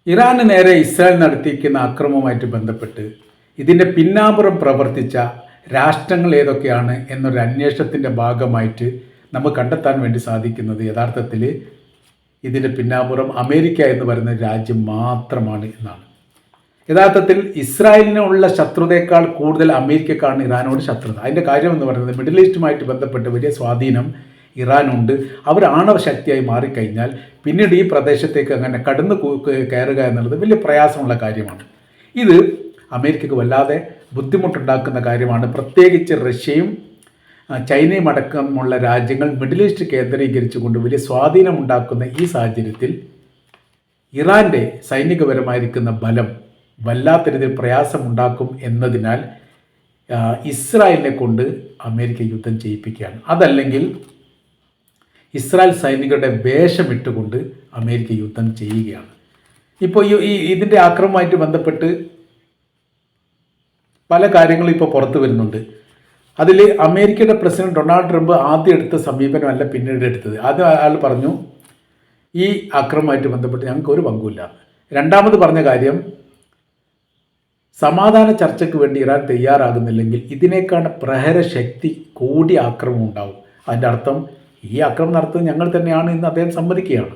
ഇറാന് നേരെ ഇസ്രായേൽ നടത്തിയിരിക്കുന്ന ആക്രമണവുമായിട്ട് ബന്ധപ്പെട്ട് ഇതിൻ്റെ പിന്നാമ്പുറം പ്രവർത്തിച്ച രാഷ്ട്രങ്ങൾ ഏതൊക്കെയാണ് എന്നൊരു അന്വേഷണത്തിൻ്റെ ഭാഗമായിട്ട് നമുക്ക് കണ്ടെത്താൻ വേണ്ടി സാധിക്കുന്നത് യഥാർത്ഥത്തിൽ ഇതിൻ്റെ പിന്നാമ്പുറം അമേരിക്ക എന്ന് പറയുന്ന രാജ്യം മാത്രമാണ് എന്നാണ്. യഥാർത്ഥത്തിൽ ഇസ്രായേലിനുള്ള ശത്രുതയേക്കാൾ കൂടുതൽ അമേരിക്കക്കാണ് ഇറാനോട് ശത്രുത. അതിൻ്റെ കാര്യം എന്ന് പറയുന്നത് മിഡിൽ ഈസ്റ്റുമായിട്ട് ബന്ധപ്പെട്ട് വലിയ സ്വാധീനം ഇറാനുണ്ട്. അവർ ആണവ ശക്തിയായി മാറിക്കഴിഞ്ഞാൽ പിന്നീട് ഈ പ്രദേശത്തേക്ക് അങ്ങനെ കടന്നു കയറുക എന്നുള്ളത് വലിയ പ്രയാസമുള്ള കാര്യമാണ്. ഇത് അമേരിക്കക്ക് വല്ലാതെ ബുദ്ധിമുട്ടുണ്ടാക്കുന്ന കാര്യമാണ്. പ്രത്യേകിച്ച് റഷ്യയും ചൈനയും അടക്കമുള്ള രാജ്യങ്ങൾ മിഡിൽ ഈസ്റ്റ് കേന്ദ്രീകരിച്ചുകൊണ്ട് വലിയ സ്വാധീനമുണ്ടാക്കുന്ന ഈ സാഹചര്യത്തിൽ ഇറാൻ്റെ സൈനികപരമായിരിക്കുന്ന ബലം വല്ലാത്ത രീതിയിൽ പ്രയാസമുണ്ടാക്കും എന്നതിനാൽ ഇസ്രായേലിനെ കൊണ്ട് അമേരിക്ക യുദ്ധം ചെയ്യിപ്പിക്കുകയാണ്. അതല്ലെങ്കിൽ ഇസ്രായേൽ സൈനികരുടെ വേഷമിട്ടുകൊണ്ട് അമേരിക്ക യുദ്ധം ചെയ്യുകയാണ്. ഇപ്പോൾ ഇതിൻ്റെ ആക്രമണവുമായിട്ട് ബന്ധപ്പെട്ട് പല കാര്യങ്ങളും ഇപ്പോൾ പുറത്തു വരുന്നുണ്ട്. അതിൽ അമേരിക്കയുടെ പ്രസിഡന്റ് ഡൊണാൾഡ് ട്രംപ് ആദ്യം എടുത്ത സമീപനമല്ല പിന്നീട് എടുത്തത്. ആദ്യം അയാൾ പറഞ്ഞു ഈ ആക്രമണവുമായിട്ട് ബന്ധപ്പെട്ട് ഞങ്ങൾക്ക് ഒരു പങ്കുമില്ല. രണ്ടാമത് പറഞ്ഞ കാര്യം, സമാധാന ചർച്ചയ്ക്ക് വേണ്ടി ഇറാൻ തയ്യാറാകുന്നില്ലെങ്കിൽ ഇതിനേക്കാൾ പ്രഹരശക്തി കൂടിയ ആക്രമണം ഉണ്ടാവും. അതിൻ്റെ അർത്ഥം ഈ ആക്രമണം നടത്തുന്നത് ഞങ്ങൾ തന്നെയാണ് എന്ന് അദ്ദേഹം സമ്മതിക്കുകയാണ്.